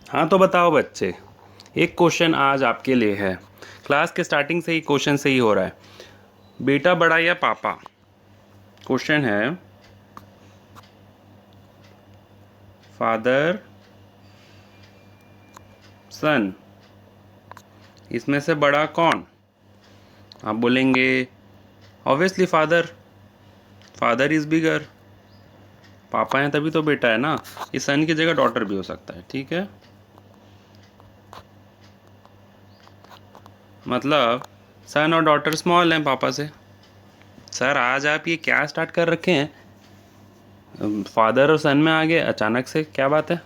हाँ तो बताओ बच्चे, एक क्वेश्चन आज आपके लिए है। क्लास के स्टार्टिंग से ही क्वेश्चन से ही हो रहा है। बेटा बड़ा या पापा? क्वेश्चन है फादर सन, इसमें से बड़ा कौन? आप बोलेंगे obviously father, father is bigger. पापा हैं तभी तो बेटा है ना। ये सन की जगह डॉटर भी हो सकता है, ठीक है। मतलब सन और डॉटर स्मॉल हैं पापा से। सर आज आप ये क्या स्टार्ट कर रखे हैं, फादर और सन में आ गए अचानक से, क्या बात है?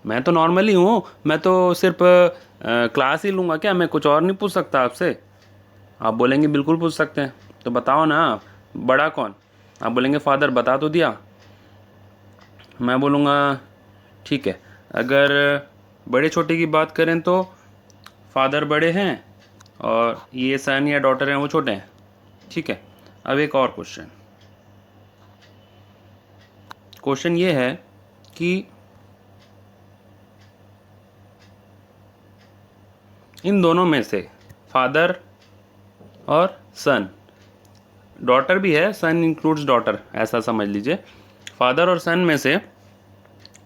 मैं तो नॉर्मली हूँ, मैं तो सिर्फ क्लास ही लूँगा क्या? मैं कुछ और नहीं पूछ सकता आपसे? आप बोलेंगे बिल्कुल पूछ सकते हैं। तो बताओ ना, बड़ा कौन? आप बोलेंगे फादर, बता तो दिया। मैं बोलूँगा ठीक है, अगर बड़े छोटे की बात करें तो फादर बड़े हैं और ये सन या डॉटर हैं वो छोटे हैं, ठीक है। अब एक और क्वेश्चन, क्वेश्चन ये है कि इन दोनों में से फादर और सन, डॉटर भी है, सन इंक्लूड्स डॉटर, ऐसा समझ लीजिए। फादर और सन में से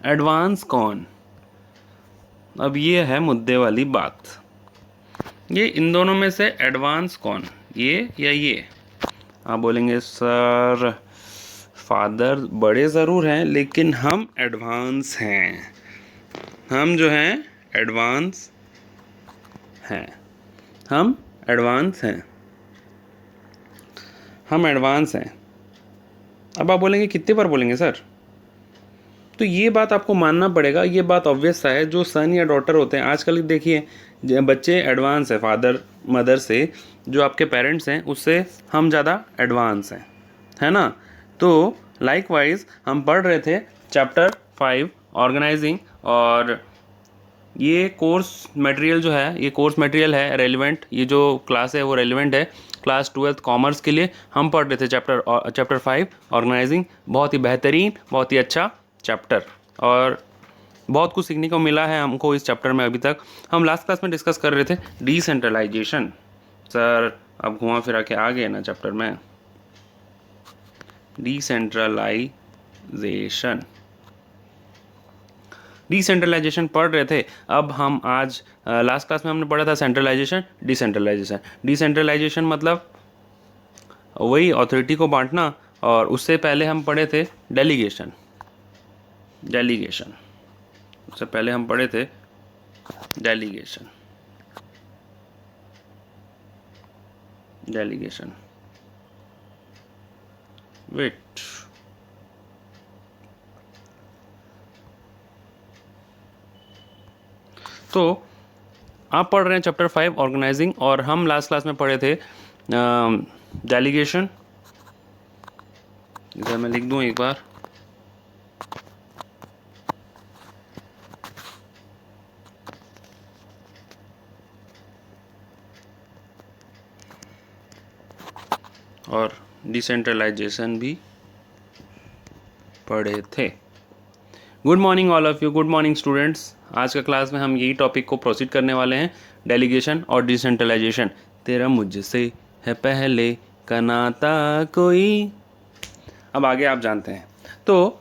एडवांस कौन? अब ये है मुद्दे वाली बात। ये इन दोनों में से एडवांस कौन, ये या ये? आप बोलेंगे सर फादर बड़े ज़रूर हैं लेकिन हम एडवांस हैं। हम जो हैं एडवांस हैं, हम एडवांस हैं, हम एडवांस हैं। अब आप बोलेंगे कितने बार बोलेंगे सर? तो ये बात आपको मानना पड़ेगा, ये बात ऑब्वियस सा है। जो सन या डॉटर होते हैं आजकल देखिए बच्चे एडवांस है फादर मदर से, जो आपके पेरेंट्स हैं उससे हम ज़्यादा एडवांस हैं, है ना। तो लाइकवाइज हम पढ़ रहे थे चैप्टर 5 ऑर्गेनाइजिंग, और ये कोर्स मटेरियल जो है, ये कोर्स मटेरियल है रेलिवेंट, ये जो क्लास है वो रेलिवेंट है क्लास 12th कॉमर्स के लिए। हम पढ़ रहे थे चैप्टर 5 ऑर्गेनाइजिंग। बहुत ही बेहतरीन, बहुत ही अच्छा चैप्टर, और बहुत कुछ सीखने को मिला है हमको इस चैप्टर में। अभी तक हम लास्ट क्लास में डिस्कस कर रहे थे डिसेंट्रलाइजेशन। सर अब घुमा फिरा के आ गए ना चैप्टर में, डिसेंट्रलाइजेशन, डिसेंट्रलाइजेशन पढ़ रहे थे। अब हम आज लास्ट क्लास में हमने पढ़ा था सेंट्रलाइजेशन डिसेंट्रलाइजेशन। डिसेंट्रलाइजेशन मतलब वही अथॉरिटी को बांटना, और उससे पहले हम पढ़े थे डेलीगेशन। डेलीगेशन उससे पहले हम पढ़े थे डेलीगेशन, डेलीगेशन वेट। तो आप पढ़ रहे हैं चैप्टर 5 ऑर्गेनाइजिंग, और हम लास्ट क्लास में पढ़े थे डेलीगेशन। इधर मैं लिख दूं एक बार, और डिसेंट्रलाइजेशन भी पढ़े थे। Good morning all of you, good morning students. आज का क्लास में हम यही टॉपिक को प्रोसीड करने वाले हैं, डेलीगेशन और डिसेंट्रलाइजेशन। तेरा मुझसे है पहले का नाता कोई, अब आगे आप जानते हैं। तो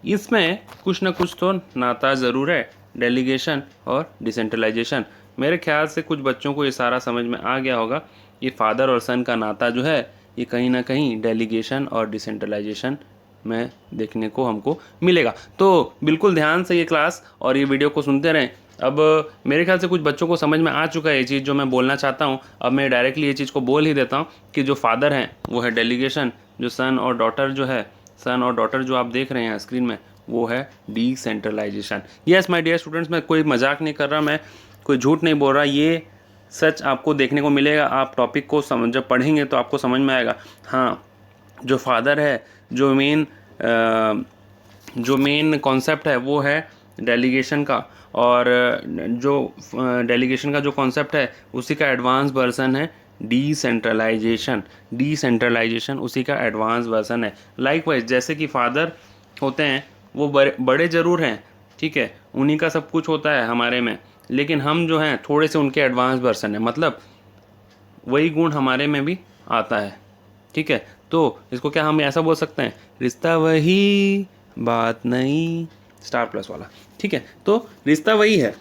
इसमें कुछ ना कुछ तो नाता ज़रूर है, डेलीगेशन और डिसेंट्रलाइजेशन। मेरे ख्याल से कुछ बच्चों को ये सारा समझ में आ गया होगा। ये फादर और सन का नाता जो है ये कहीं ना कहीं डेलीगेशन और डिसेंट्रलाइजेशन में देखने को हमको मिलेगा। तो बिल्कुल ध्यान से ये क्लास और ये वीडियो को सुनते रहें। अब मेरे ख्याल से कुछ बच्चों को समझ में आ चुका है ये चीज़ जो मैं बोलना चाहता हूँ। अब मैं डायरेक्टली ये चीज़ को बोल ही देता हूँ कि जो फादर हैं वो है डेलीगेशन, जो सन और डॉटर जो है, सन और डॉटर जो आप देख रहे हैं स्क्रीन में, वो है decentralisation. Yes my dear students, मैं कोई मजाक नहीं कर रहा, मैं कोई झूठ नहीं बोल रहा, ये सच आपको देखने को मिलेगा। आप टॉपिक को जब पढ़ेंगे तो आपको समझ में आएगा। हाँ, जो फादर है, जो मेन कॉन्सेप्ट है वो है डेलीगेशन का, और जो डेलीगेशन का जो कॉन्सेप्ट है उसी का एडवांस वर्जन है डिसेंट्रलाइजेशन। डिसेंट्रलाइजेशन उसी का एडवांस वर्जन है। लाइकवाइज जैसे कि फादर होते हैं वो बड़े ज़रूर हैं, ठीक है, उन्हीं का सब कुछ होता है हमारे में, लेकिन हम जो हैं थोड़े से उनके एडवांस वर्सन है, मतलब वही गुण हमारे में भी आता है। ठीक है, तो इसको क्या हम ऐसा बोल सकते हैं, रिश्ता वही बात नहीं, स्टार प्लस वाला। ठीक है, तो रिश्ता वही है,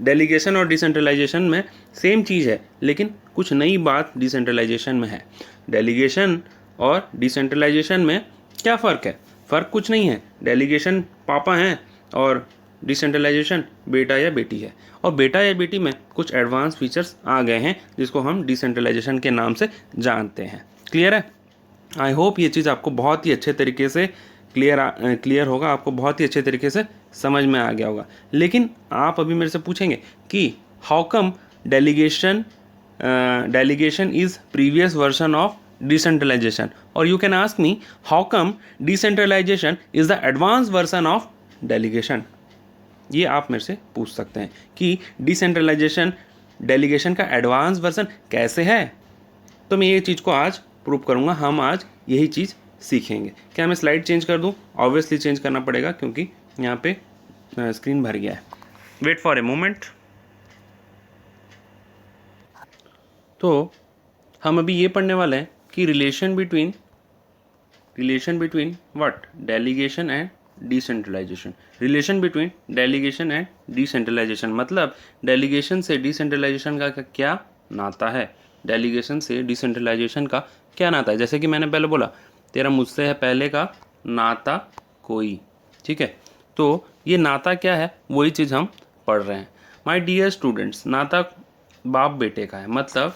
डेलीगेशन और डिसेंट्रलाइजेशन में सेम चीज़ है, लेकिन कुछ नई बात डिसेंट्रलाइजेशन में है। डेलीगेशन और डिसेंट्रलाइजेशन में क्या फ़र्क है? फ़र्क कुछ नहीं है, डेलीगेशन पापा हैं और डिसेंट्रलाइजेशन बेटा या बेटी है, और बेटा या बेटी में कुछ एडवांस फीचर्स आ गए हैं जिसको हम डिसेंट्रलाइजेशन के नाम से जानते हैं। क्लियर है? आई होप ये चीज़ आपको बहुत ही अच्छे तरीके से क्लियर होगा, आपको बहुत ही अच्छे तरीके से समझ में आ गया होगा। लेकिन आप अभी मेरे से पूछेंगे कि how come delegation delegation is previous version of decentralisation, और you can ask me how come decentralisation is the advance version of delegation. ये आप मेरे से पूछ सकते हैं कि डिसेंट्रलाइजेशन डेलीगेशन का एडवांस वर्जन कैसे है। तो मैं ये चीज़ को आज प्रूव करूँगा, हम आज यही चीज़ सीखेंगे। क्या मैं स्लाइड चेंज कर दूँ? ऑब्वियसली चेंज करना पड़ेगा क्योंकि यहाँ पे स्क्रीन भर गया है। Wait for a moment. तो हम अभी ये पढ़ने वाले हैं कि relation between what, delegation and decentralisation. Relation between delegation and decentralisation, मतलब डेलीगेशन से डिसेंट्रलाइजेशन का क्या नाता है, डेलीगेशन से डिसेंट्रलाइजेशन का क्या नाता है। जैसे कि मैंने पहले बोला, तेरा मुझसे है पहले का नाता कोई। ठीक है, तो ये नाता क्या है, वही चीज़ हम पढ़ रहे हैं। माय डियर स्टूडेंट्स, नाता बाप बेटे का है, मतलब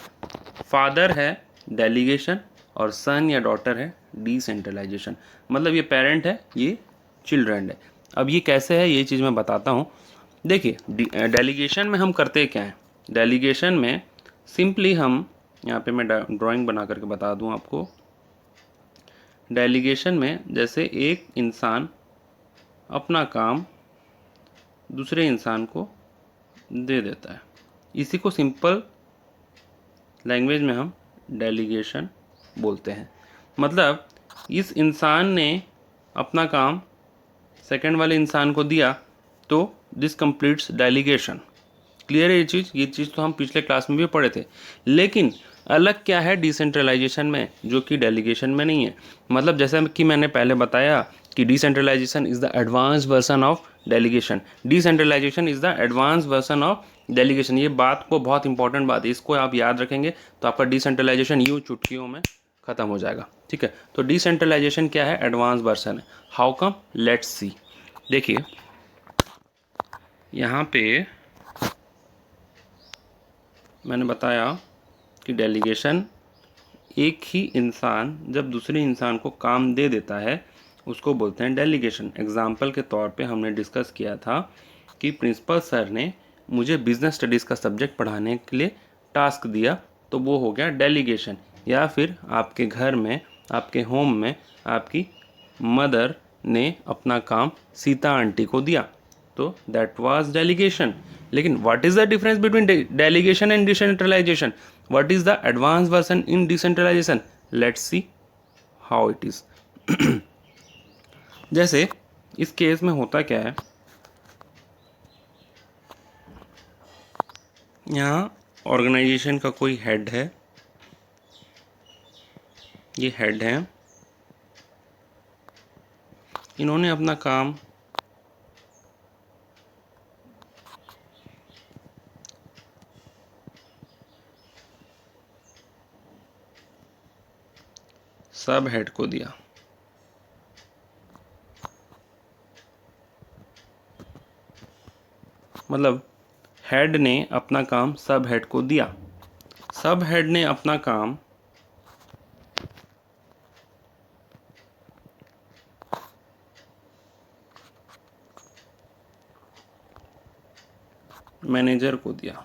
फादर है डेलीगेशन और सन या डॉटर है डिसेंट्रलाइजेशन, मतलब ये पेरेंट है, ये चिल्ड्रन है। अब ये कैसे है ये चीज़ मैं बताता हूँ। देखिए, डेलीगेशन में हम करते क्या हैं, डेलीगेशन में सिंपली हम, यहाँ पे मैं ड्राइंग बना करके बता दूँ आपको। डेलीगेशन में जैसे एक इंसान अपना काम दूसरे इंसान को दे देता है, इसी को सिंपल लैंग्वेज में हम डेलीगेशन बोलते हैं। मतलब इस इंसान ने अपना काम सेकंड वाले इंसान को दिया, तो दिस कंप्लीट्स डेलीगेशन। क्लियर है ये चीज़ तो हम पिछले क्लास में भी पढ़े थे। लेकिन अलग क्या है डिसेंट्रलाइजेशन में, जो कि डेलीगेशन में नहीं है। मतलब जैसा कि मैंने पहले बताया कि decentralisation is the advance version of delegation, decentralisation is the advance version of delegation. ये बात को बहुत इंपॉर्टेंट बात है, इसको आप याद रखेंगे तो आपका डिसेंट्रलाइजेशन यूँ चुटकियों में ख़त्म हो जाएगा। ठीक है, तो डिसेंट्रलाइजेशन क्या है, एडवांस वर्जन है। How come, let's see. देखिए यहाँ पे मैंने बताया कि डेलीगेशन, एक ही इंसान जब दूसरे इंसान को काम दे देता है उसको बोलते हैं डेलीगेशन। एग्जाम्पल के तौर पे हमने डिस्कस किया था कि प्रिंसिपल सर ने मुझे बिजनेस स्टडीज़ का सब्जेक्ट पढ़ाने के लिए टास्क दिया, तो वो हो गया डेलीगेशन। या फिर आपके घर में, आपके होम में आपकी मदर ने अपना काम सीता आंटी को दिया, तो दैट वाज डेलीगेशन। लेकिन what is the difference between delegation and decentralisation, what is the advance version in decentralisation, let's see how it is. जैसे इस केस में होता क्या है, यहाँ ऑर्गेनाइजेशन का कोई हेड है, ये हेड है, इन्होंने अपना काम सब हेड को दिया। मतलब हेड ने अपना काम सब हेड को दिया, सब हेड ने अपना काम मैनेजर को दिया।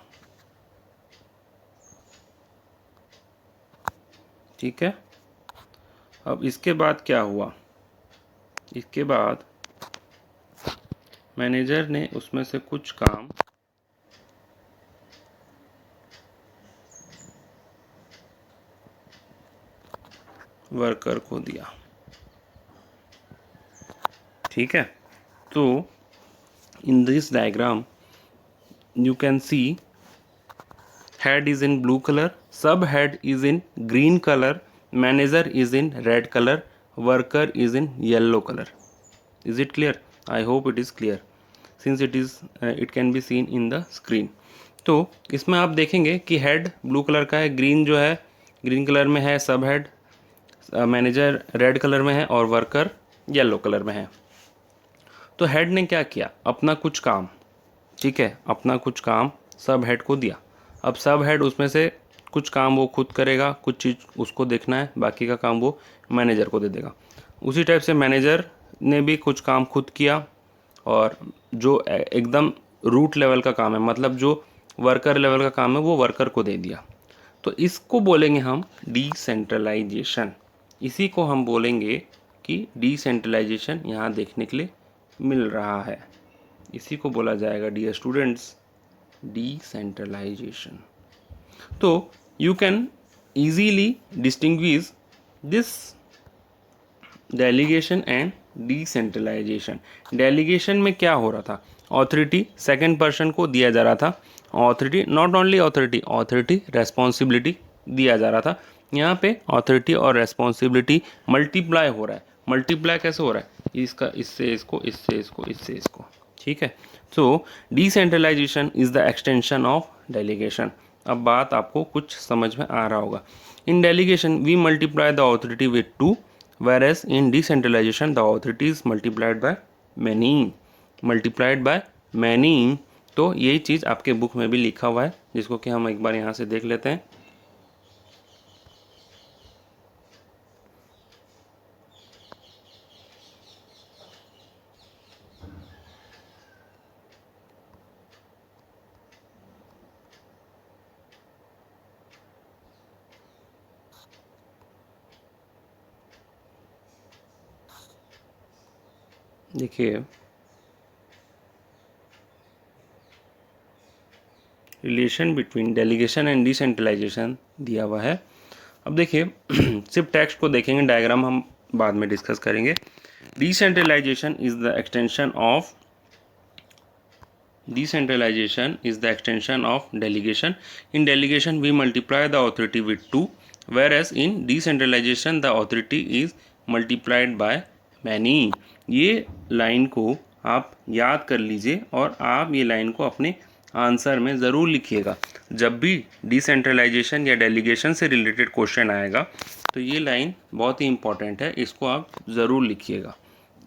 ठीक है, अब इसके बाद क्या हुआ, इसके बाद मैनेजर ने उसमें से कुछ काम वर्कर को दिया। ठीक है, तो In this diagram, you can see head is in blue color, subhead is in green color, manager is in red color, worker is in yellow color. Is it clear? I hope it is clear since it can be seen in the screen. तो इसमें आप देखेंगे कि head blue colour का है, green जो है green colour में है, सब हेड, मैनेजर रेड कलर में है और वर्कर येलो कलर में है। तो हेड ने क्या किया, अपना कुछ काम, ठीक है, अपना कुछ काम सब हेड को दिया। अब सब हेड उसमें से कुछ काम वो खुद करेगा, कुछ चीज़ उसको देखना है, बाकी का काम वो मैनेजर को दे देगा। उसी टाइप से मैनेजर ने भी कुछ काम खुद किया और जो एकदम रूट लेवल का काम है, मतलब जो वर्कर लेवल का काम है, वो वर्कर को दे दिया। तो इसको बोलेंगे हम डिसेंट्रलाइजेशन। इसी को हम बोलेंगे कि डिसेंट्रलाइजेशन यहाँ देखने के लिए मिल रहा है। इसी को बोला जाएगा डियर स्टूडेंट्स डिसेंट्रलाइजेशन। तो you can easily distinguish this delegation and decentralisation. Delegation में क्या हो रहा था, ऑथोरिटी सेकंड पर्सन को दिया जा रहा था। Authority not only authority responsibility दिया जा रहा था। यहाँ पे ऑथोरिटी और रेस्पॉन्सिबिलिटी मल्टीप्लाई हो रहा है। मल्टीप्लाई कैसे हो रहा है, इसका इससे इसको, इससे इसको, इससे इसको, ठीक है। So decentralisation is the extension of delegation. अब बात आपको कुछ समझ में आ रहा होगा। In delegation we multiply the authority with 2, whereas in decentralization the authority is multiplied by many, multiplied by many। तो यही चीज़ आपके बुक में भी लिखा हुआ है, जिसको कि हम एक बार यहाँ से देख लेते हैं। देखिए relation between delegation and decentralisation दिया हुआ है। अब देखिए सिर्फ टेक्स्ट को देखेंगे, डायग्राम हम बाद में डिस्कस करेंगे। Decentralisation is the extension of delegation. In delegation we multiply the authority with 2, whereas in decentralization the authority is multiplied by many। ये लाइन को आप याद कर लीजिए और आप ये लाइन को अपने आंसर में ज़रूर लिखिएगा। जब भी डिसेंट्रलाइजेशन या डेलीगेशन से रिलेटेड क्वेश्चन आएगा तो ये लाइन बहुत ही इंपॉर्टेंट है, इसको आप ज़रूर लिखिएगा,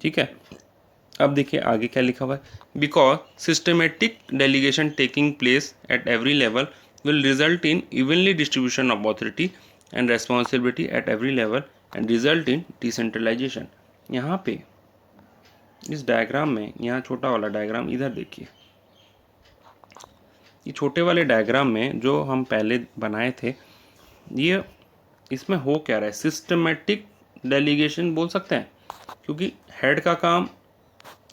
ठीक है। अब देखिए आगे क्या लिखा हुआ है, because systematic delegation taking place at every level will result in evenly distribution of authority and responsibility at every level and result in decentralisation. यहाँ पे इस डायग्राम में, यहाँ छोटा वाला डायग्राम इधर देखिए, ये छोटे वाले डायग्राम में जो हम पहले बनाए थे, ये इसमें हो क्या रहा है, सिस्टमेटिक डेलीगेशन बोल सकते हैं, क्योंकि हेड का काम,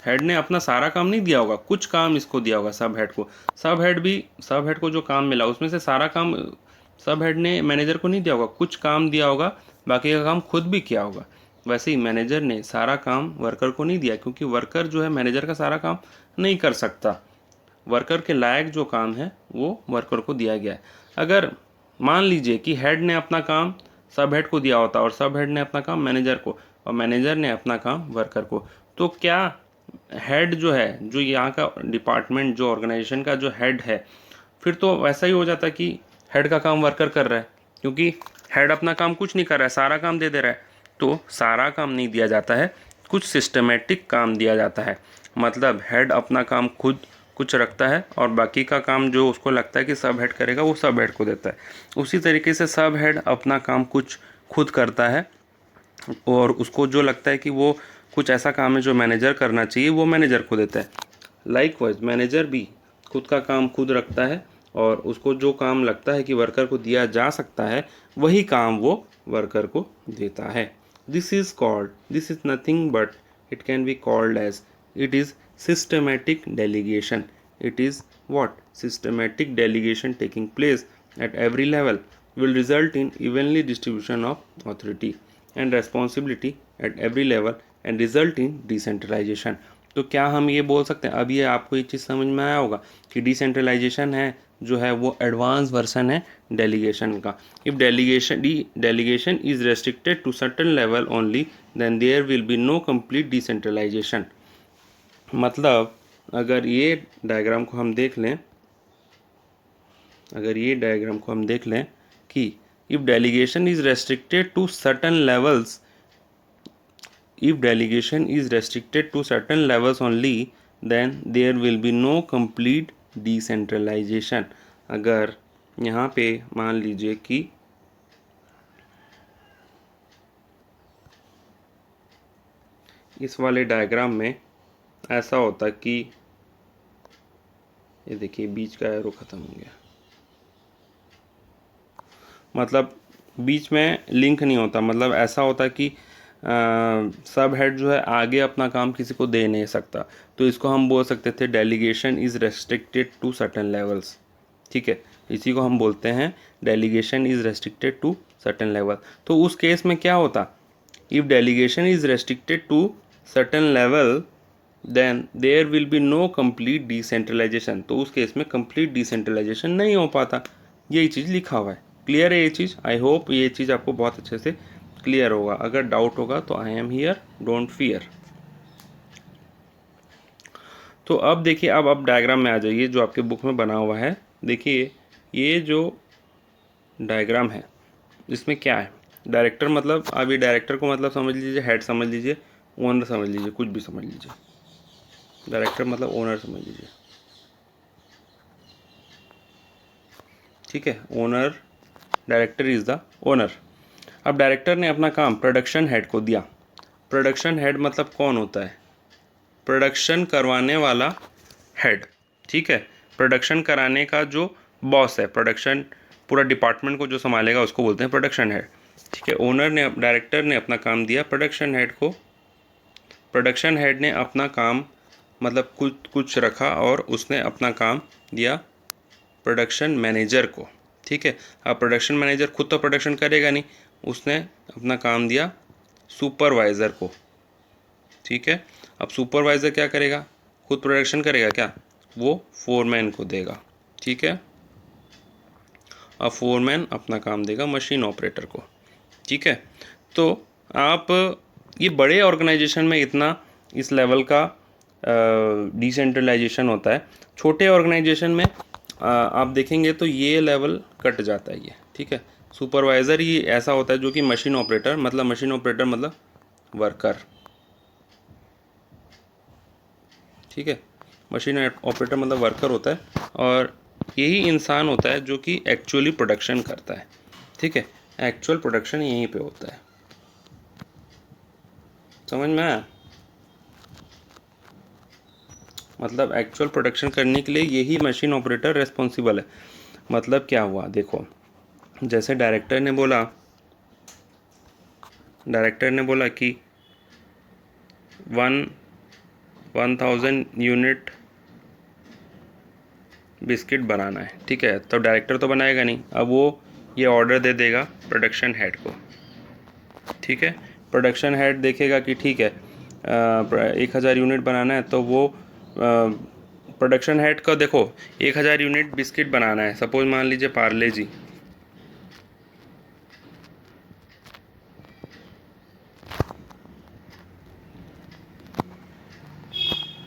हेड ने अपना सारा काम नहीं दिया होगा, कुछ काम इसको दिया होगा सब हेड को। सब हेड को जो काम मिला उसमें से सारा काम सब हेड ने मैनेजर को नहीं दिया होगा, कुछ काम दिया होगा, बाकी का काम खुद भी किया होगा। वैसे ही मैनेजर ने सारा काम वर्कर को नहीं दिया, क्योंकि वर्कर जो है मैनेजर का सारा काम नहीं कर सकता। वर्कर के लायक जो काम है वो वर्कर को दिया गया है। अगर मान लीजिए कि हेड ने अपना काम सब हेड को दिया होता और सब हेड ने अपना काम मैनेजर को और मैनेजर ने अपना काम वर्कर को, तो क्या हेड जो है, जो यहाँ का डिपार्टमेंट, जो ऑर्गेनाइजेशन का जो हेड है, फिर तो वैसा ही हो जाता कि हेड का काम वर्कर कर रहा है, क्योंकि हेड अपना काम कुछ नहीं कर रहा है, सारा काम दे दे रहा है। तो सारा काम नहीं दिया जाता है, कुछ सिस्टमेटिक काम दिया जाता है। मतलब हेड अपना काम खुद कुछ रखता है और बाकी का काम जो उसको लगता है कि सब हेड करेगा वो सब हेड को देता है। उसी तरीके से सब हेड अपना काम कुछ खुद करता है और उसको जो लगता है कि वो कुछ ऐसा काम है जो मैनेजर करना चाहिए वो मैनेजर को देता है। लाइकवाइज मैनेजर भी खुद का काम खुद रखता है और उसको जो काम लगता है कि वर्कर को दिया जा सकता है वही काम वो वर्कर को देता है। This is nothing but it can be called as, it is systematic delegation। It is what? Systematic delegation taking place at every level will result in evenly distribution of authority and responsibility at every level and result in decentralization। तो क्या हम ये बोल सकते हैं, अब ये आपको ये चीज़ समझ में आया होगा कि डिसेंट्रलाइजेशन है जो है वो एडवांस वर्सन है डेलीगेशन का। If delegation is restricted to certain level only then there will be no complete decentralisation. मतलब अगर ये डायग्राम को हम देख लें, कि if delegation is restricted to certain levels, if delegation is restricted to certain levels only then there will be no complete decentralization। अगर यहाँ पे मान लीजिए कि इस वाले डायग्राम में ऐसा होता कि ये देखिए बीच का एरो ख़त्म हो गया, मतलब बीच में लिंक नहीं होता, मतलब ऐसा होता कि सब हेड जो है आगे अपना काम किसी को दे नहीं सकता, तो इसको हम बोल सकते थे delegation is restricted to certain levels. ठीक है, इसी को हम बोलते हैं delegation is restricted to certain level. तो उस केस में क्या होता, if delegation is restricted to certain level then there will be no complete decentralisation. तो उस केस में कंप्लीट डिसेंट्रलाइजेशन नहीं हो पाता। यही चीज़ लिखा हुआ है। क्लियर है ये चीज़? आई होप ये चीज़ आपको बहुत अच्छे से क्लियर होगा। अगर डाउट होगा तो I am here, don't fear. तो अब देखिए, अब डायग्राम में आ जाइए जो आपके बुक में बना हुआ है। देखिए ये जो डायग्राम है इसमें क्या है, डायरेक्टर, मतलब अभी डायरेक्टर को मतलब समझ लीजिए, हेड समझ लीजिए, ओनर समझ लीजिए, कुछ भी समझ लीजिए। डायरेक्टर मतलब ओनर समझ लीजिए, ठीक है। Owner, director is the owner. अब डायरेक्टर ने अपना काम प्रोडक्शन हेड को दिया। प्रोडक्शन हेड मतलब कौन होता है? प्रोडक्शन करवाने वाला हेड, ठीक है। प्रोडक्शन कराने का जो बॉस है, प्रोडक्शन पूरा डिपार्टमेंट को जो संभालेगा उसको बोलते हैं प्रोडक्शन हेड, ठीक है। ओनर ने, डायरेक्टर ने अपना काम दिया प्रोडक्शन हेड को। प्रोडक्शन हेड ने अपना काम मतलब कुछ रखा और उसने अपना काम दिया प्रोडक्शन मैनेजर को, ठीक है। अब प्रोडक्शन मैनेजर खुद तो प्रोडक्शन करेगा नहीं, उसने अपना काम दिया सुपरवाइज़र को, ठीक है। अब सुपरवाइज़र क्या करेगा? खुद प्रोडक्शन करेगा क्या? वो फोरमैन को देगा, ठीक है। अब फोरमैन अपना काम देगा मशीन ऑपरेटर को, ठीक है। तो आप ये बड़े ऑर्गेनाइजेशन में इतना इस लेवल का डिसेंट्रलाइजेशन होता है। छोटे ऑर्गेनाइजेशन में आप देखेंगे तो ये लेवल कट जाता है ये, ठीक है। सुपरवाइज़र ही ऐसा होता है जो कि मशीन ऑपरेटर मतलब वर्कर, ठीक है। मशीन ऑपरेटर मतलब वर्कर होता है और यही इंसान होता है जो कि एक्चुअली प्रोडक्शन करता है, ठीक है। एक्चुअल प्रोडक्शन यहीं पे होता है। समझ में आया? मतलब एक्चुअल प्रोडक्शन करने के लिए यही मशीन ऑपरेटर रेस्पॉन्सिबल है। मतलब क्या हुआ देखो, जैसे डायरेक्टर ने बोला कि 1000 यूनिट बिस्किट बनाना है, ठीक है। तो डायरेक्टर तो बनाएगा नहीं, अब वो ये ऑर्डर दे देगा प्रोडक्शन हेड को, ठीक है। प्रोडक्शन हेड देखेगा कि ठीक है 1000 यूनिट बनाना है, तो वो प्रोडक्शन हेड का देखो 1000 यूनिट बिस्किट बनाना है, सपोज मान लीजिए पार्ले जी,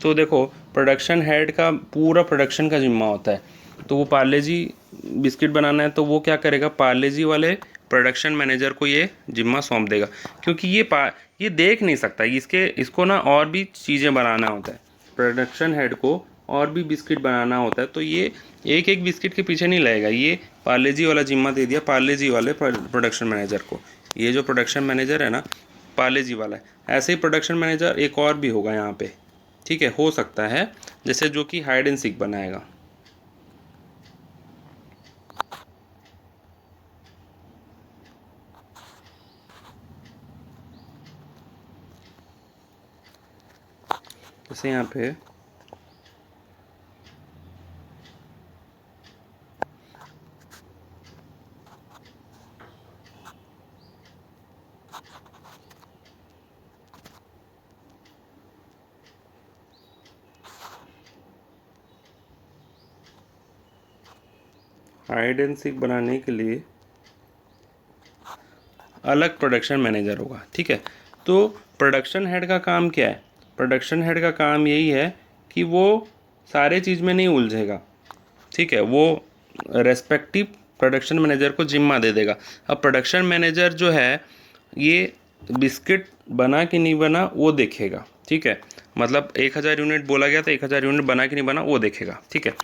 तो देखो प्रोडक्शन हेड का पूरा प्रोडक्शन का जिम्मा होता है। तो वो पार्ले जी बिस्किट बनाना है तो वो क्या करेगा, पार्ले जी वाले प्रोडक्शन मैनेजर को ये जिम्मा सौंप देगा, क्योंकि ये देख नहीं सकता, इसको ना और भी चीज़ें बनाना होता है। प्रोडक्शन हेड को और भी बिस्किट बनाना होता है, तो ये एक एक बिस्किट के पीछे नहीं लगेगा। ये पार्ले जी वाला जिम्मा दे दिया पार्ले जी वाले प्रोडक्शन मैनेजर को। ये जो प्रोडक्शन मैनेजर है ना, पार्ले जी वाला है। ऐसे ही प्रोडक्शन मैनेजर एक और भी होगा यहाँ पे, ठीक है, हो सकता है, जैसे जो कि हाइड एंड सीक बनाएगा। जैसे यहाँ पे हाइड एंड सीक बनाने के लिए अलग प्रोडक्शन मैनेजर होगा, ठीक है। तो प्रोडक्शन हेड का काम क्या है? प्रोडक्शन हेड का काम यही है कि वो सारे चीज़ में नहीं उलझेगा, ठीक है। वो रेस्पेक्टिव प्रोडक्शन मैनेजर को जिम्मा दे देगा। अब प्रोडक्शन मैनेजर जो है ये बिस्किट बना कि नहीं बना वो देखेगा, ठीक है। मतलब 1000 यूनिट बोला गया तो 1000 यूनिट बना कि नहीं बना वो देखेगा, ठीक है।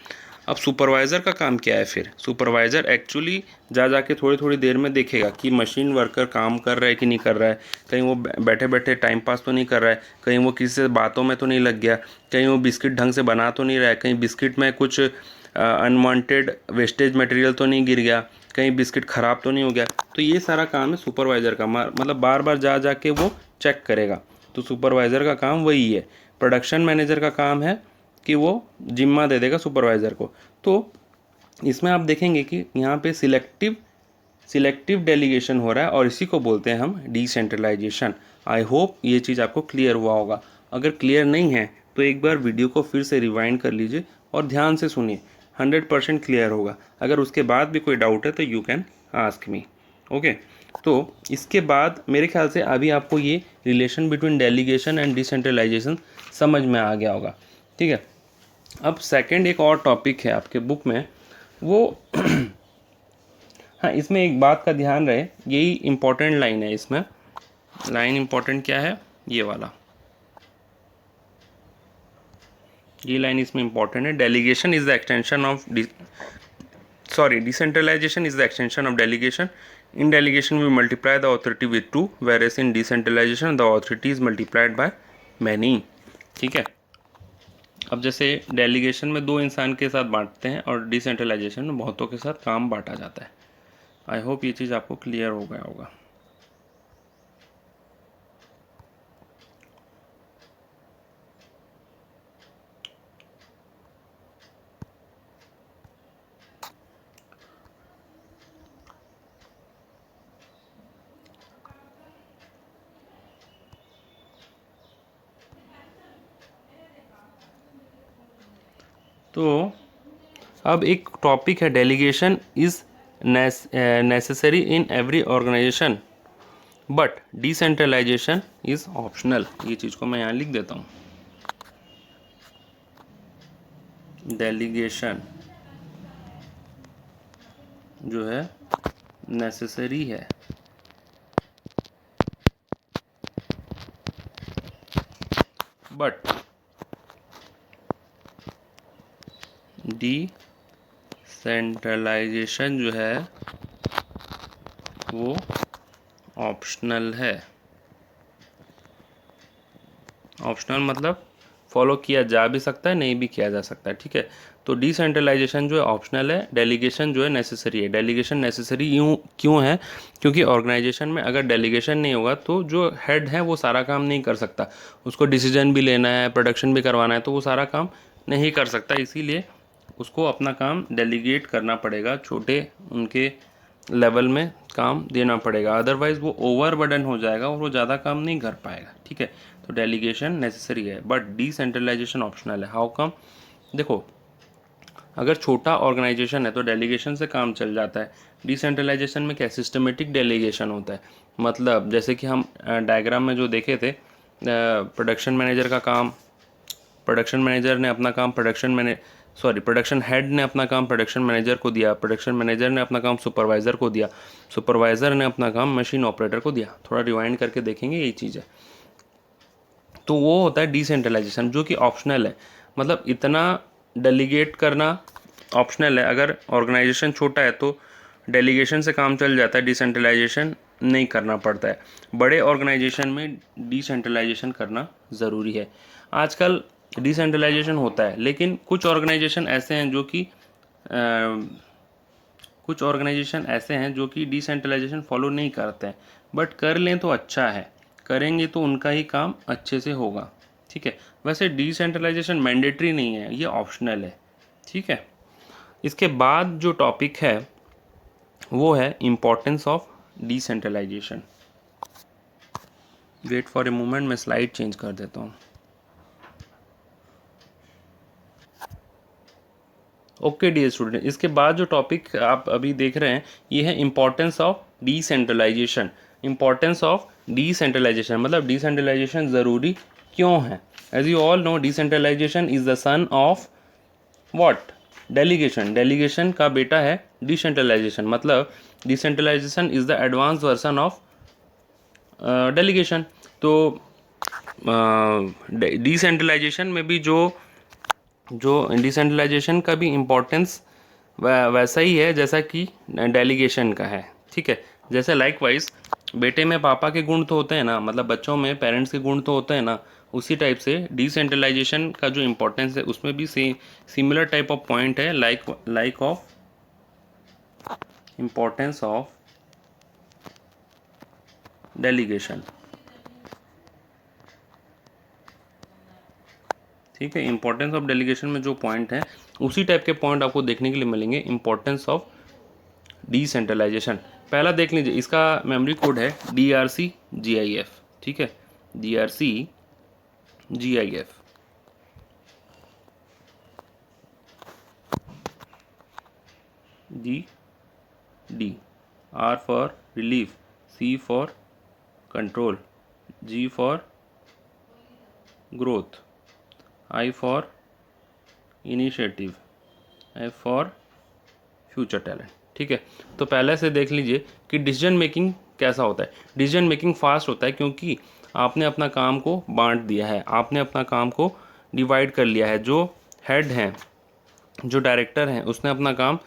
अब सुपरवाइज़र का काम क्या है? फिर सुपरवाइज़र एक्चुअली जा जाके थोड़ी थोड़ी देर में देखेगा कि मशीन वर्कर काम कर रहा है कि नहीं कर रहा है, कहीं वो बैठे बैठे टाइम पास तो नहीं कर रहा है, कहीं वो किसी से बातों में तो नहीं लग गया, कहीं वो बिस्किट ढंग से बना तो नहीं रहा है, कहीं बिस्किट में कुछ अनवांटेड वेस्टेज मटेरियल तो नहीं गिर गया, कहीं बिस्किट ख़राब तो नहीं हो गया। तो ये सारा काम है सुपरवाइज़र का, मतलब बार बार जा जा के वो चेक करेगा। तो सुपरवाइज़र का काम वही है। प्रोडक्शन मैनेजर का काम है कि वो जिम्मा दे देगा सुपरवाइज़र को। तो इसमें आप देखेंगे कि यहाँ पे सिलेक्टिव डेलीगेशन हो रहा है और इसी को बोलते हैं हम डिसेंट्रलाइजेशन। आई होप ये चीज़ आपको क्लियर हुआ होगा। अगर क्लियर नहीं है तो एक बार वीडियो को फिर से रिवाइंड कर लीजिए और ध्यान से सुनिए, 100% क्लियर होगा। अगर उसके बाद भी कोई डाउट है तो you can ask me, okay. तो इसके बाद मेरे ख्याल से अभी आपको ये relation between delegation and decentralisation समझ में आ गया होगा, ठीक है। अब सेकंड एक और टॉपिक है आपके बुक में, वो हाँ, इसमें एक बात का ध्यान रहे, यही इम्पोर्टेंट लाइन है इसमें। लाइन इम्पोर्टेंट क्या है? ये वाला, ये लाइन इसमें इम्पोर्टेंट है। Delegation is the extension of decentralization is the extension of delegation. In delegation we multiply the authority with 2, whereas in decentralization the authority is multiplied by many, ठीक है। अब जैसे डेलीगेशन में 2 इंसान के साथ बांटते हैं और डिसेंट्रलाइजेशन में बहुतों के साथ काम बांटा जाता है। आई होप ये चीज़ आपको क्लियर हो गया होगा। तो अब एक टॉपिक है, delegation is necessary in every organisation but decentralisation is optional. ये चीज़ को मैं यहाँ लिख देता हूँ। डेलीगेशन जो है नेसेसरी है बट डिसेंट्रलाइजेशन जो है वो ऑप्शनल है। ऑप्शनल मतलब फॉलो किया जा भी सकता है, नहीं भी किया जा सकता है, ठीक है। तो डिसेंट्रलाइजेशन जो है ऑप्शनल है, डेलीगेशन जो है नेसेसरी है। डेलीगेशन नेसेसरी क्यों है? क्योंकि ऑर्गेनाइजेशन में अगर डेलीगेशन नहीं होगा तो जो हेड है वो सारा काम नहीं कर सकता। उसको डिसीजन भी लेना है, प्रोडक्शन भी करवाना है, तो वो सारा काम नहीं कर सकता। इसीलिए उसको अपना काम डेलीगेट करना पड़ेगा, छोटे उनके लेवल में काम देना पड़ेगा, अदरवाइज़ वो ओवरबर्डन हो जाएगा और वो ज़्यादा काम नहीं कर पाएगा, ठीक है। तो डेलीगेशन नेसेसरी है बट डिसेंट्रलाइजेशन ऑप्शनल है। How come? देखो, अगर छोटा ऑर्गेनाइजेशन है तो डेलीगेशन से काम चल जाता है। डिसेंट्रलाइजेशन में क्या सिस्टमेटिक डेलीगेशन होता है। मतलब जैसे कि हम डायग्राम में जो देखे थे, प्रोडक्शन मैनेजर का काम, प्रोडक्शन मैनेजर ने अपना काम प्रोडक्शन हेड ने अपना काम प्रोडक्शन मैनेजर को दिया, प्रोडक्शन मैनेजर ने अपना काम सुपरवाइज़र को दिया, सुपरवाइज़र ने अपना काम मशीन ऑपरेटर को दिया। थोड़ा रिवाइंड करके देखेंगे, यही चीज़ है। तो वो होता है डिसेंट्रलाइजेशन, जो कि ऑप्शनल है। मतलब इतना डेलीगेट करना ऑप्शनल है। अगर ऑर्गेनाइजेशन छोटा है तो डेलीगेशन से काम चल जाता है, डिसेंट्रलाइजेशन नहीं करना पड़ता है। बड़े ऑर्गेनाइजेशन में डिसेंट्रलाइजेशन करना ज़रूरी है। आजकल डिसेंट्रलाइजेशन होता है, लेकिन कुछ ऑर्गेनाइजेशन ऐसे हैं जो कि डिसेंट्रलाइजेशन फॉलो नहीं करते हैं, बट कर लें तो अच्छा है, करेंगे तो उनका ही काम अच्छे से होगा, ठीक है। वैसे डिसेंट्रलाइजेशन मैंडेटरी नहीं है, ये ऑप्शनल है, ठीक है। इसके बाद जो टॉपिक है वो है importance of decentralisation. Wait for a moment, मैं स्लाइड चेंज कर देता हूँ। ओके डियर स्टूडेंट, इसके बाद जो टॉपिक आप अभी देख रहे हैं ये है importance of decentralisation. Importance of decentralisation मतलब डिसेंट्रलाइजेशन ज़रूरी क्यों है। As you all know decentralisation is the son of what, delegation. Delegation का बेटा है डिसेंट्रलाइजेशन, मतलब decentralisation is the advance version of delegation. तो डिसेंट्रलाइजेशन में भी जो जो डिसेंट्रलाइजेशन का भी इम्पोर्टेंस वैसा ही है जैसा कि डेलीगेशन का है, ठीक है। जैसे लाइकवाइज बेटे में पापा के गुण तो होते हैं ना, मतलब बच्चों में पेरेंट्स के गुण तो होते हैं ना, उसी टाइप से डिसेंट्रलाइजेशन का जो इम्पोर्टेंस है उसमें भी सिमिलर टाइप ऑफ पॉइंट है, like of importance of delegation, ठीक है। इंपॉर्टेंस ऑफ डेलीगेशन में जो पॉइंट है उसी टाइप के पॉइंट आपको देखने के लिए मिलेंगे इंपॉर्टेंस ऑफ डिसेंट्रलाइजेशन। पहला देख लीजिए, इसका मेमोरी कोड है DRC-GIF, ठीक है, DRC-GIF। D R for relief, C for control, G for growth, I for initiative, F for future talent, ठीक है। तो पहले से देख लीजिए कि डिसीजन मेकिंग कैसा होता है। डिसीजन मेकिंग फास्ट होता है क्योंकि आपने अपना काम को बांट दिया है, आपने अपना काम को डिवाइड कर लिया है। जो हेड हैं, जो डायरेक्टर हैं, उसने अपना काम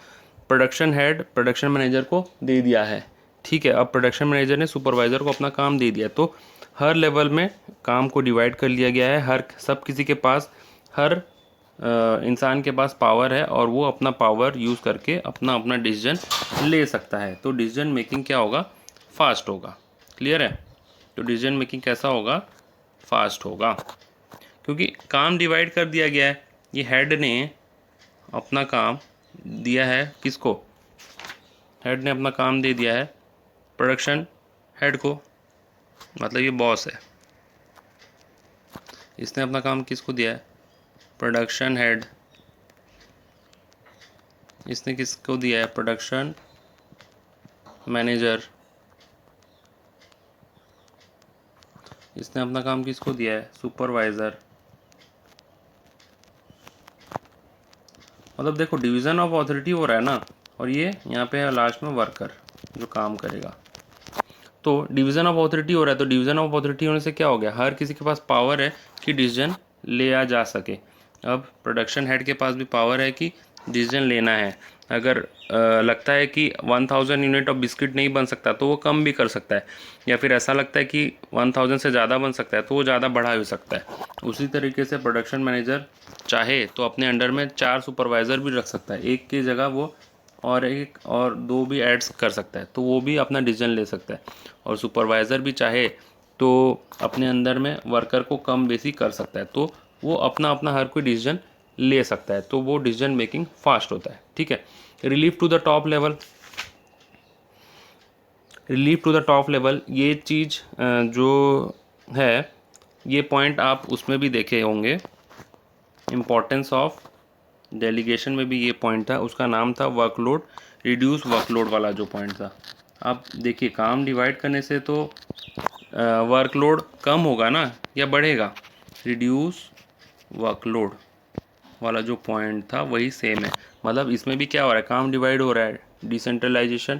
प्रोडक्शन हेड, प्रोडक्शन मैनेजर को दे दिया है, ठीक है। अब प्रोडक्शन मैनेजर ने सुपरवाइज़र को अपना काम दे दिया, तो हर लेवल में काम को डिवाइड कर लिया गया है। हर सब किसी के पास, हर इंसान के पास पावर है और वो अपना पावर यूज़ करके अपना अपना डिसीजन ले सकता है। तो डिसीजन मेकिंग क्या होगा, फास्ट होगा। क्लियर है। तो डिसीजन मेकिंग कैसा होगा, फास्ट होगा, क्योंकि काम डिवाइड कर दिया गया है। ये हेड ने अपना काम दिया है किसको, हेड ने अपना काम दे दिया है प्रोडक्शन हेड को, मतलब ये बॉस है। इसने अपना काम किसको दिया है, प्रोडक्शन हेड। इसने किसको दिया है, प्रोडक्शन मैनेजर। इसने अपना काम किसको दिया है, सुपरवाइज़र। मतलब देखो डिवीज़न ऑफ अथॉरिटी हो रहा है ना, और ये यहाँ पे है लास्ट में वर्कर जो काम करेगा। तो डिवीज़न ऑफ अथॉरिटी हो रहा है, तो डिवीज़न ऑफ अथॉरिटी होने से क्या हो गया, हर किसी के पास पावर है कि डिसीजन लिया जा सके। अब प्रोडक्शन हेड के पास भी पावर है कि डिसीजन लेना है। अगर लगता है कि 1000 यूनिट ऑफ बिस्किट नहीं बन सकता तो वो कम भी कर सकता है, या फिर ऐसा लगता है कि 1000 से ज़्यादा बन सकता है तो वो ज़्यादा बढ़ा भी सकता है। उसी तरीके से प्रोडक्शन मैनेजर चाहे तो अपने अंडर में 4 सुपरवाइज़र भी रख सकता है, एक की जगह वो और एक और 2 भी ऐड्स कर सकता है, तो वो भी अपना डिसीजन ले सकता है। और सुपरवाइज़र भी चाहे तो अपने अंदर में वर्कर को कम बेसी कर सकता है, तो वो अपना अपना हर कोई डिसीजन ले सकता है, तो वो डिसीजन मेकिंग फास्ट होता है, ठीक है। Relief to the top level, relief to the top level ये चीज़ जो है, ये पॉइंट आप उसमें भी देखे होंगे। इम्पोर्टेंस ऑफ डेलीगेशन में भी ये पॉइंट था, उसका नाम था वर्कलोड, रिड्यूस वर्कलोड वाला जो पॉइंट था। आप देखिए काम डिवाइड करने से तो वर्कलोड कम होगा ना या बढ़ेगा, रिड्यूस वर्कलोड वाला जो पॉइंट था वही सेम है। मतलब इसमें भी क्या हो रहा है, काम डिवाइड हो रहा है। डिसेंट्रलाइजेशन,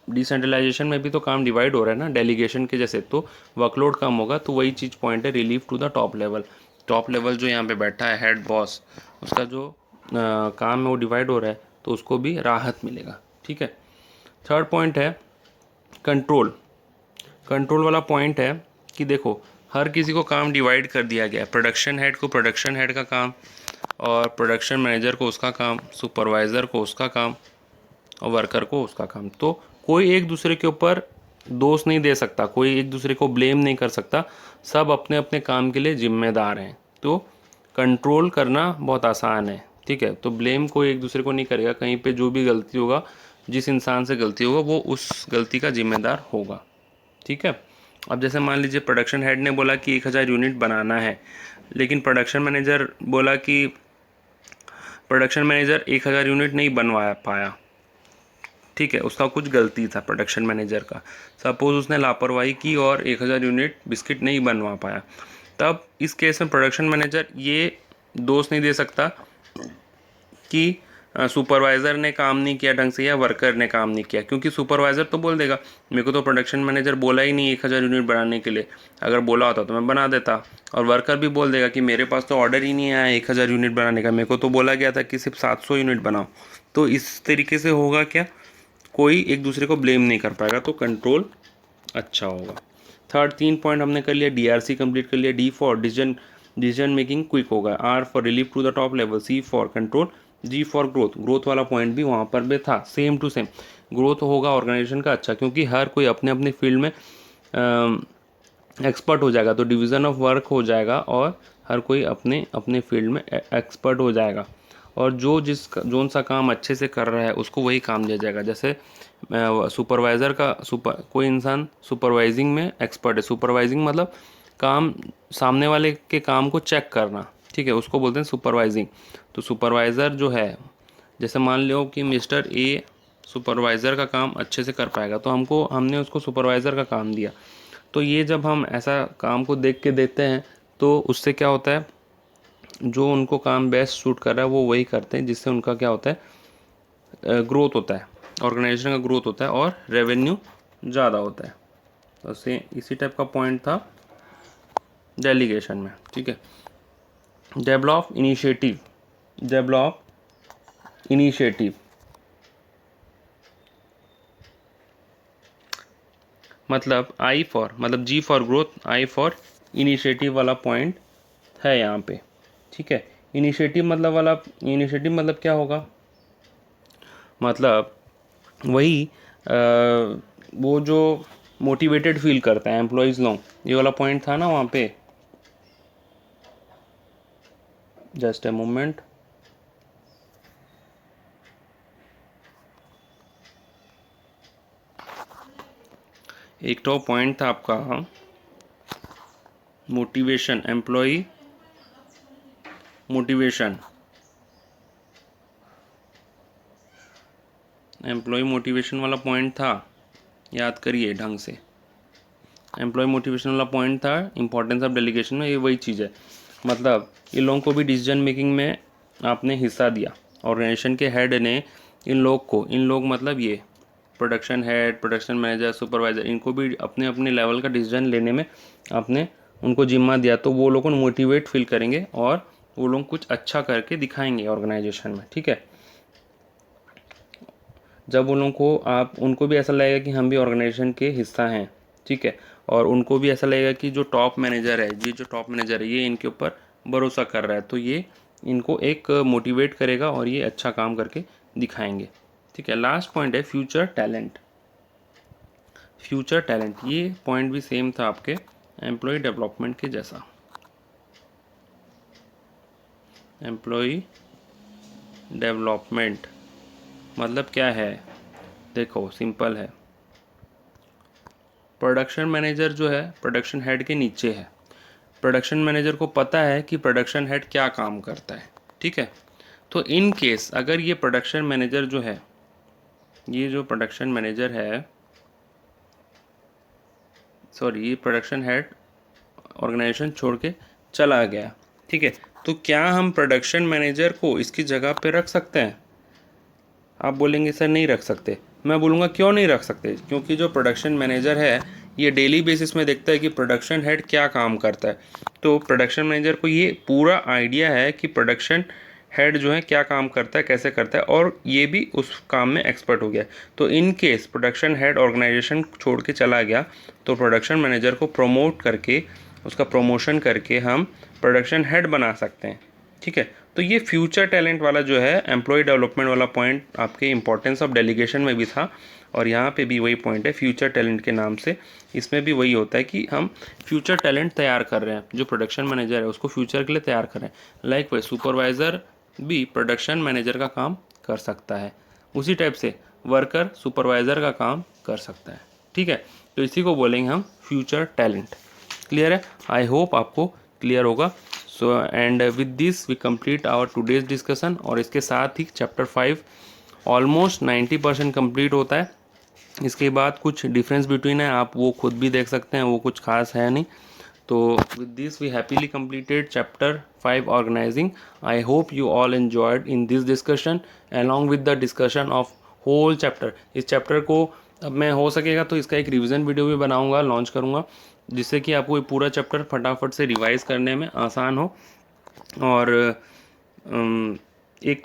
डिसेंट्रलाइजेशन में भी तो काम डिवाइड हो रहा है ना डेलीगेशन के जैसे, तो वर्कलोड कम होगा, तो वही चीज़ पॉइंट है relief to the top level. Top level जो यहाँ पे बैठा है हेड बॉस, उसका जो काम है वो डिवाइड हो रहा है तो उसको भी राहत मिलेगा, ठीक है। थर्ड पॉइंट है कंट्रोल। कंट्रोल वाला पॉइंट है कि देखो हर किसी को काम डिवाइड कर दिया गया है, प्रोडक्शन हेड को प्रोडक्शन हेड का काम, और प्रोडक्शन मैनेजर को उसका काम, सुपरवाइज़र को उसका काम, और वर्कर को उसका काम। तो कोई एक दूसरे के ऊपर दोष नहीं दे सकता, कोई एक दूसरे को ब्लेम नहीं कर सकता, सब अपने अपने काम के लिए जिम्मेदार हैं। तो कंट्रोल करना बहुत आसान है, ठीक है। तो ब्लेम कोई एक दूसरे को नहीं करेगा, कहीं पे जो भी गलती होगा, जिस इंसान से गलती होगा वो उस गलती का जिम्मेदार होगा, ठीक है। अब जैसे मान लीजिए प्रोडक्शन हेड ने बोला कि 1000 यूनिट बनाना है, लेकिन प्रोडक्शन मैनेजर बोला कि प्रोडक्शन मैनेजर 1000 यूनिट नहीं बनवा पाया, ठीक है, उसका कुछ गलती था प्रोडक्शन मैनेजर का। सपोज उसने लापरवाही की और 1000 यूनिट बिस्किट नहीं बनवा पाया, तब इस केस में प्रोडक्शन मैनेजर ये दोष नहीं दे सकता कि सुपरवाइज़र ने काम नहीं किया ढंग से या वर्कर ने काम नहीं किया, क्योंकि सुपरवाइज़र तो बोल देगा मेरे को तो प्रोडक्शन मैनेजर बोला ही नहीं 1000 यूनिट बनाने के लिए, अगर बोला होता तो मैं बना देता। और वर्कर भी बोल देगा कि मेरे पास तो ऑर्डर ही नहीं आया 1000 यूनिट बनाने का, मेरे को तो बोला गया था कि सिर्फ 700 यूनिट बनाओ। तो इस तरीके से होगा क्या, कोई एक दूसरे को ब्लेम नहीं कर पाएगा, तो कंट्रोल अच्छा होगा। थर्ड 3 पॉइंट हमने कर लिया, DRC कंप्लीट कर लिया। D for decision making quick होगा, R for relief to the top level, C for control, G for growth वाला पॉइंट भी वहाँ पर भी था, सेम टू सेम। ग्रोथ होगा ऑर्गेनाइजेशन का अच्छा, क्योंकि हर कोई अपने अपने फील्ड में एक्सपर्ट हो जाएगा, तो डिवीज़न ऑफ वर्क हो जाएगा और हर कोई अपने अपने फील्ड में एक्सपर्ट हो जाएगा, और जो जोन सा काम अच्छे से कर रहा है उसको वही काम दिया जाएगा। जैसे सुपरवाइज़र का कोई इंसान सुपरवाइजिंग में एक्सपर्ट है, सुपरवाइजिंग मतलब काम सामने वाले के काम को चेक करना, ठीक है, उसको बोलते हैं सुपरवाइजिंग। तो सुपरवाइज़र जो है, जैसे मान लो कि मिस्टर ए सुपरवाइज़र का काम अच्छे से कर पाएगा, तो हमने उसको सुपरवाइज़र का काम दिया। तो ये जब हम ऐसा काम को देख के देते हैं तो उससे क्या होता है, जो उनको काम बेस्ट सूट कर रहा है वो वही करते हैं, जिससे उनका क्या होता है, ग्रोथ होता है, ऑर्गेनाइजेशन का ग्रोथ होता है और रेवेन्यू ज़्यादा होता है। तो इसी टाइप का पॉइंट था डेलीगेशन में, ठीक है। डेवलप इनिशिएटिव मतलब G for growth, I for initiative वाला पॉइंट है यहाँ पे, ठीक है। इनिशिएटिव मतलब क्या होगा, मतलब वही वो जो मोटिवेटेड फील करता है एम्प्लॉयज़ लोग, ये वाला पॉइंट था ना वहाँ पे। जस्ट ए मोमेंट, एक तो पॉइंट था आपका मोटिवेशन, एम्प्लॉय मोटिवेशन वाला पॉइंट था, याद करिए ढंग से। एम्प्लॉय मोटिवेशन वाला पॉइंट था इंपॉर्टेंस ऑफ डेलीगेशन में, ये वही चीज़ है। मतलब इन लोगों को भी डिसीजन मेकिंग में आपने हिस्सा दिया, ऑर्गेनाइजेशन के हेड ने इन लोग मतलब ये production head, production manager, supervisor, इनको भी अपने अपने लेवल का डिसीजन लेने में आपने उनको जिम्मा दिया, तो वो लोगों को मोटिवेट फील करेंगे और वो लोग कुछ अच्छा करके दिखाएंगे ऑर्गेनाइजेशन में, ठीक है। जब उन लोगों को उनको भी ऐसा लगेगा कि हम भी ऑर्गेनाइजेशन के हिस्सा हैं, ठीक है, और उनको भी ऐसा लगेगा कि जो टॉप मैनेजर है ये इनके ऊपर भरोसा कर रहा है, तो ये इनको एक मोटिवेट करेगा और ये अच्छा काम करके दिखाएंगे, ठीक है। लास्ट पॉइंट है फ्यूचर टैलेंट, ये पॉइंट भी सेम था आपके एम्प्लॉय डेवलपमेंट के जैसा। एम्प्लॉय डेवलपमेंट मतलब क्या है, देखो सिंपल है। प्रोडक्शन मैनेजर जो है प्रोडक्शन हेड के नीचे है, प्रोडक्शन मैनेजर को पता है कि प्रोडक्शन हेड क्या काम करता है, ठीक है। तो इन केस अगर ये प्रोडक्शन मैनेजर जो है, ये जो प्रोडक्शन मैनेजर है, सॉरी ये प्रोडक्शन हेड ऑर्गेनाइजेशन छोड़ के चला गया, ठीक है, तो क्या हम प्रोडक्शन मैनेजर को इसकी जगह पे रख सकते हैं? आप बोलेंगे सर नहीं रख सकते, मैं बोलूँगा क्यों नहीं रख सकते, क्योंकि जो प्रोडक्शन मैनेजर है ये डेली बेसिस में देखता है कि प्रोडक्शन हेड क्या काम करता है, तो प्रोडक्शन मैनेजर को ये पूरा आइडिया है कि प्रोडक्शन हेड जो है क्या काम करता है, कैसे करता है, और ये भी उस काम में एक्सपर्ट हो गया। तो in case production head organisation छोड़ के चला गया, तो प्रोडक्शन मैनेजर को प्रमोट करके, उसका प्रमोशन करके हम प्रोडक्शन हेड बना सकते हैं, ठीक है। तो ये फ्यूचर टैलेंट वाला जो है एम्प्लॉय डेवलपमेंट वाला पॉइंट आपके इंपॉर्टेंस ऑफ डेलीगेशन में भी था, और यहाँ पे भी वही पॉइंट है फ्यूचर टैलेंट के नाम से। इसमें भी वही होता है कि हम फ्यूचर टैलेंट तैयार कर रहे हैं, जो प्रोडक्शन मैनेजर है उसको फ्यूचर के लिए तैयार कर रहे हैं। लाइक वही सुपरवाइज़र भी प्रोडक्शन मैनेजर का काम कर सकता है, उसी टाइप से वर्कर सुपरवाइज़र का काम कर सकता है, ठीक है। तो इसी को बोलेंगे हम फ्यूचर टैलेंट। क्लियर है? आई होप आपको क्लियर होगा। So so and with this we complete our today's discussion. और इसके साथ ही चैप्टर 5 ऑलमोस्ट 90% कंप्लीट होता है। इसके बाद कुछ डिफरेंस बिटवीन है, आप वो खुद भी देख सकते हैं, वो कुछ खास है नहीं। तो with this we happily completed chapter 5 organizing. I hope you all enjoyed in this discussion along with the discussion of whole chapter. इस चैप्टर को अब मैं हो सकेगा तो इसका एक रिवीजन वीडियो भी बनाऊंगा, लॉन्च करूंगा, जिससे कि आपको ये पूरा चैप्टर फटाफट से रिवाइज करने में आसान हो और एक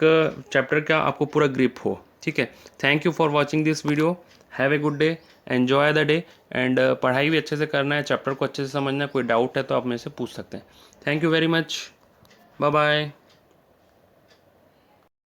चैप्टर का आपको पूरा ग्रिप हो। ठीक है, thank you for watching this video. Have a good day, enjoy the day and पढ़ाई भी अच्छे से करना है, चैप्टर को अच्छे से समझना है। कोई डाउट है तो आप मेरे से पूछ सकते हैं। Thank you very much, bye bye.